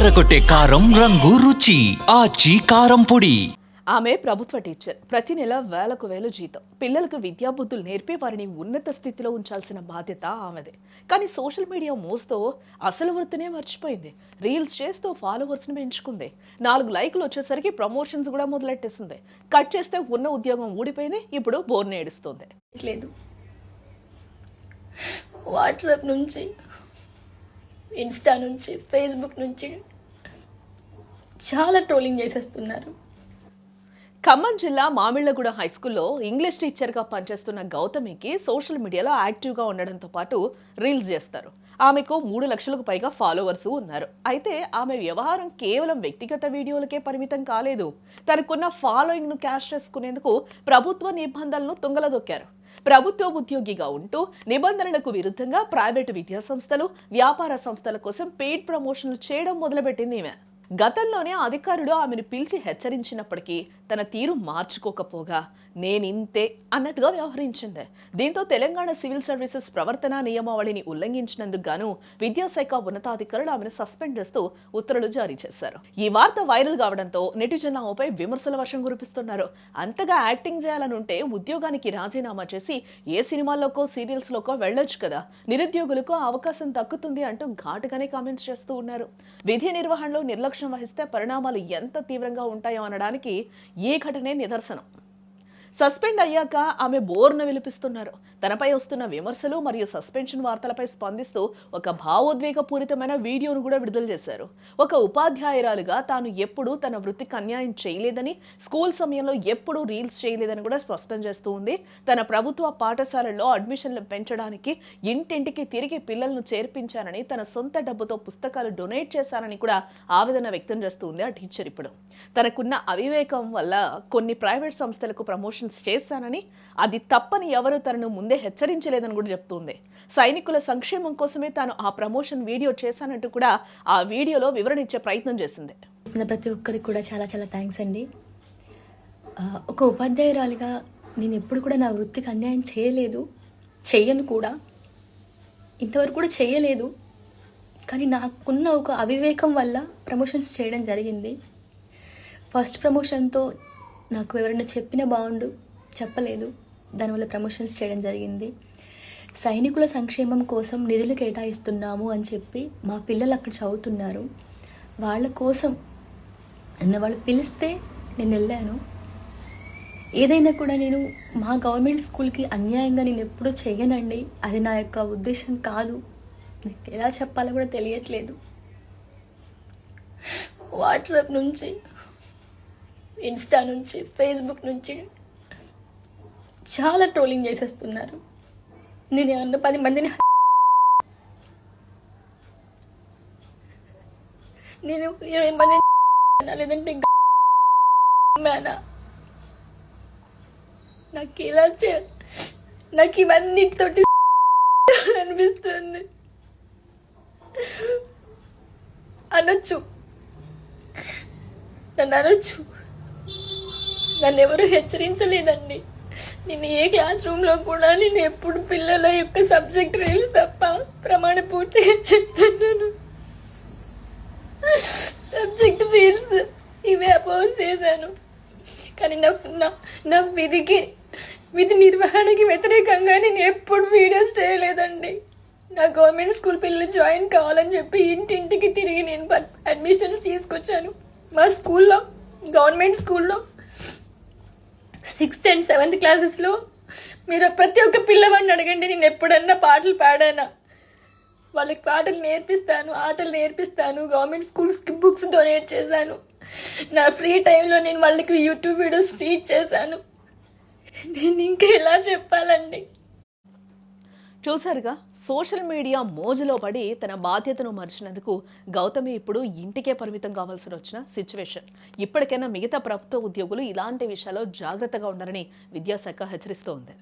అదరకొట్టే కారం రంగు రుచి ఆచి కారం పొడి. ఆమె ప్రభుత్వ టీచర్. ప్రతి నెల వేలకు వేలు జీతం. పిల్లలకు విద్యాబుద్ధులు నేర్పి వారిని ఉన్నత స్థితిలో ఉంచాల్సిన బాధ్యత ఆమెదే. కానీ సోషల్ మీడియా మోస్తో అసలు వృత్తినే మర్చిపోయింది. రీల్స్ చేస్తూ ఫాలోవర్స్ని పెంచుకుంది. 4 లైకులు వచ్చేసరికి ప్రమోషన్స్ కూడా మొదలెట్టేసింది. కట్ చేస్తే ఉన్న ఉద్యోగం ఊడిపోయింది. ఇప్పుడు బోర్ని ఏడుస్తుంది. లేదు, వాట్సాప్ నుంచి, ఇన్స్టా నుంచి, ఫేస్బుక్ నుంచి చాలా ట్రోలింగ్ చేసేస్తున్నారు. ఖమ్మం జిల్లా మామిళ్లగూడ హైస్కూల్లో ఇంగ్లీష్ టీచర్గా పనిచేస్తున్న గౌతమికి సోషల్ మీడియాలో యాక్టివ్గా ఉండడంతో పాటు రీల్స్ చేస్తారు. ఆమెకు 3 లక్షలకు పైగా ఫాలోవర్స్ ఉన్నారు. అయితే ఆమె వ్యవహారం కేవలం వ్యక్తిగత వీడియోలకే పరిమితం కాలేదు. తనకున్న ఫాలోయింగ్ను క్యాష్ చేసుకునేందుకు ప్రభుత్వ నిబంధనలను తుంగలదొక్కారు. ప్రభుత్వ ఉద్యోగిగా ఉంటూ నిబంధనలకు విరుద్ధంగా ప్రైవేటు విద్యా సంస్థలు, వ్యాపార సంస్థల కోసం పెయిడ్ ప్రమోషన్లు చేయడం మొదలుపెట్టింది ఈమె. గతంలోనే అధికారులు ఆమెను పిలిచి హెచ్చరించినప్పటికీ తన తీరు మార్చుకోకపోగా నేనింతే అన్నట్టుగా వ్యవహరించింది. దీంతో తెలంగాణ సివిల్ సర్వీసెస్ ప్రవర్తన నియమావళిని ఉల్లంఘించినందుకు గాను విద్యాశాఖ ఉన్నతాధికారులు ఆమెను సస్పెండ్ చేస్తూ ఉత్తర్వులు జారీ చేశారు. ఈ వార్త వైరల్ కావడంతో నెటిజన్లు ఆమెపై విమర్శల వర్షం కురిపిస్తున్నారు. అంతగా యాక్టింగ్ చేయాలనుంటే ఉద్యోగానికి రాజీనామా చేసి ఏ సినిమాల్లోకో సీరియల్స్లోకో వెళ్ళొచ్చు కదా, నిరుద్యోగులకు అవకాశం దక్కుతుంది అంటూ ఘాటుగానే కామెంట్స్ చేస్తూ ఉన్నారు. విధి నిర్వహణలో నిర్లక్ష్యం వహిస్తే పరిణామాలు ఎంత తీవ్రంగా ఉంటాయో అనడానికి ఈ ఘటనే నిదర్శనం. సస్పెండ్ అయ్యాక ఆమె బోర్ను విలిపిస్తున్నారు. తనపై వస్తున్న విమర్శలు మరియు సస్పెన్షన్ వార్తలపై స్పందిస్తూ ఒక భావోద్వేగపూరితమైన వీడియోను కూడా విడుదల చేశారు. ఒక ఉపాధ్యాయురాలుగా తాను ఎప్పుడూ తన వృత్తికి అన్యాయం చేయలేదని, స్కూల్ సమయంలో ఎప్పుడూ రీల్స్ చేయలేదని కూడా స్పష్టం చేస్తూ ఉంది. తన ప్రభుత్వ పాఠశాలల్లో అడ్మిషన్లు పెంచడానికి ఇంటింటికి తిరిగి పిల్లలను చేర్పించానని, తన సొంత డబ్బుతో పుస్తకాలు డొనేట్ చేశానని కూడా ఆవేదన వ్యక్తం చేస్తూ ఉంది ఆ టీచర్. ఇప్పుడు తనకున్న అవివేకం వల్ల కొన్ని ప్రైవేట్ సంస్థలకు ప్రమోషన్స్ చేశానని, అది తప్పని ఎవరు తనను ముందే హెచ్చరించలేదని కూడా చెప్తుంది. సైనికుల సంక్షేమం కోసమే తాను ఆ ప్రమోషన్ వీడియో చేశానంటూ కూడా ఆ వీడియోలో వివరణ ఇచ్చే ప్రయత్నం చేసింది. ప్రతి ఒక్కరికి కూడా చాలా చాలా థ్యాంక్స్ అండి. ఒక ఉపాధ్యాయురాలిగా నేను ఎప్పుడు కూడా నా వృత్తికి అన్యాయం చేయలేదు, చెయ్యను కూడా, ఇంతవరకు కూడా చేయలేదు. కానీ నాకున్న ఒక అవివేకం వల్ల ప్రమోషన్స్ చేయడం జరిగింది. ఫస్ట్ ప్రమోషన్తో నాకు ఎవరైనా చెప్పిన బాగుండు, చెప్పలేదు, దానివల్ల ప్రమోషన్స్ చేయడం జరిగింది. సైనికుల సంక్షేమం కోసం నిధులు కేటాయిస్తున్నాము అని చెప్పి మా పిల్లలు అక్కడ చదువుతున్నారు, వాళ్ళ కోసం వాళ్ళు పిలిస్తే నేను వెళ్ళాను. ఏదైనా కూడా నేను మా గవర్నమెంట్ స్కూల్కి అన్యాయంగా నేను ఎప్పుడూ చెయ్యనండి, అది నా యొక్క ఉద్దేశం కాదు. నాకు ఎలా చెప్పాలో కూడా తెలియట్లేదు. వాట్సాప్ నుంచి, ఇన్స్టా నుంచి, ఫేస్బుక్ నుంచి చాలా ట్రోలింగ్ చేసేస్తున్నారు. నేను ఏమన్నా 10 మందిని నేను 20 మంది లేదంటే నాకు ఇలా నాకు ఇవన్నిటితోటి అనిపిస్తుంది. అనొచ్చు, నన్ను అనొచ్చు, నన్ను ఎవరు హెచ్చరించలేదండి. నేను ఏ క్లాస్ రూమ్లో కూడా నేను ఎప్పుడు పిల్లల యొక్క సబ్జెక్ట్ రీల్స్ తప్ప ప్రమాణ పూర్తిగా చెప్తున్నాను. సబ్జెక్ట్ రీల్స్ ఇవే అపోజ్ చేశాను. కానీ నా విధి నిర్వహణకి వ్యతిరేకంగా నేను ఎప్పుడు వీడియోస్ చేయలేదండి. నా గవర్నమెంట్ స్కూల్ పిల్లలు జాయిన్ కావాలని చెప్పి ఇంటింటికి తిరిగి నేను అడ్మిషన్స్ తీసుకొచ్చాను. మా స్కూల్లో, గవర్నమెంట్ స్కూల్లో 6th and 7th క్లాసెస్లో మీరు ప్రతి ఒక్క పిల్లవాడిని అడగండి, నేను ఎప్పుడన్నా పాటలు పాడానా, వాళ్ళకి పాటలు నేర్పిస్తాను, ఆటలు నేర్పిస్తాను, గవర్నమెంట్ స్కూల్స్కి బుక్స్ డొనేట్ చేశాను. నా ఫ్రీ టైంలో నేను వాళ్ళకి యూట్యూబ్ వీడియోస్ టీచ్ చేశాను. నేను ఇంకా ఎలా చెప్పాలండి? చూసారుగా, సోషల్ మీడియా మోజులో పడి తన బాధ్యతను మర్చినందుకు గౌతమి ఇప్పుడు ఇంటికే పరిమితం కావాల్సి వచ్చిన సిచ్యువేషన్. ఇప్పటికైనా మిగతా ప్రభుత్వ ఉద్యోగులు ఇలాంటి విషయాల్లో జాగ్రత్తగా ఉండాలని విద్యాశాఖ హెచ్చరిస్తోంది.